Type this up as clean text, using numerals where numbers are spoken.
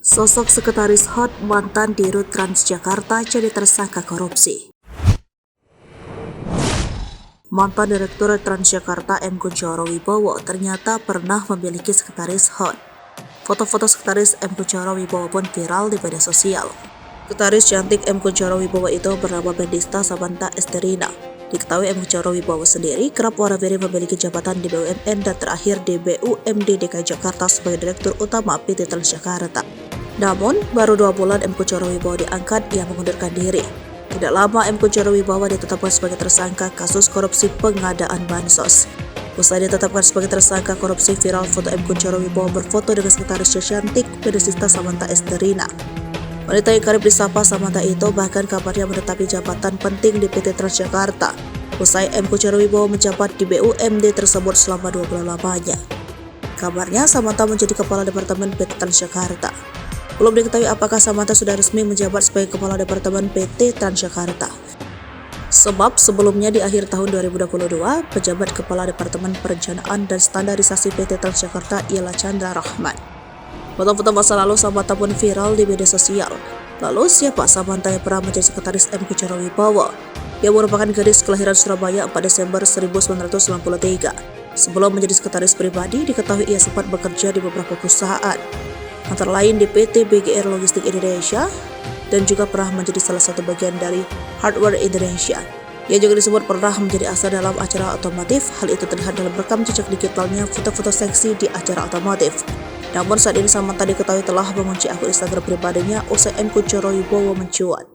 Sosok sekretaris HOT mantan Dirut Transjakarta jadi tersangka korupsi. Mantan Direktur Transjakarta M. Kunchoro Wibowo ternyata pernah memiliki sekretaris HOT. Foto-foto sekretaris M. Kunchoro Wibowo pun viral di media sosial. Sekretaris cantik M. Kunchoro Wibowo itu bernama Bendista Samantha Esterina. Diketahui M. Kunchoro Wibowo sendiri kerap warna-biru memiliki jabatan di BUMN dan terakhir di BUMD DKI Jakarta sebagai Direktur Utama PT Transjakarta. Namun, baru 2 bulan M. Kunchoro Wibowo diangkat, ia mengundurkan diri. Tidak lama M. Kunchoro Wibowo ditetapkan sebagai tersangka kasus korupsi pengadaan bansos. Usai ditetapkan sebagai tersangka korupsi, viral foto M. Kunchoro Wibowo berfoto dengan sekretaris cantik Bendista Samantha Esterina. Wanita yang kerap disapa Samantha itu bahkan kabarnya menetapi jabatan penting di PT Transjakarta. Usai M. Kunchoro Wibowo menjabat di BUMD tersebut selama 2 bulan lamanya. Kabarnya Samantha menjadi kepala Departemen PT Transjakarta. Belum diketahui apakah Samantha sudah resmi menjabat sebagai Kepala Departemen PT Transjakarta. Sebab sebelumnya di akhir tahun 2022, pejabat Kepala Departemen Perencanaan dan Standarisasi PT Transjakarta ialah Chandra Rahman. Foto-foto masa lalu Samantha pun viral di media sosial. Lalu siapa Samantha yang pernah menjadi sekretaris M. Kunchoro Wibowo? Ia merupakan gadis kelahiran Surabaya 4 Desember 1993. Sebelum menjadi sekretaris pribadi, diketahui ia sempat bekerja di beberapa perusahaan, antara lain di PT BGR Logistik Indonesia, dan juga pernah menjadi salah satu bagian dari Hardware Indonesia. Ia juga disebut pernah menjadi asa dalam acara otomotif. Hal itu terlihat dalam rekam jejak digitalnya foto-foto seksi di acara otomotif. Namun saat ini Samantha diketahui telah mengunci akun Instagram pribadinya usai M. Kunchoro Wibowo mencuat.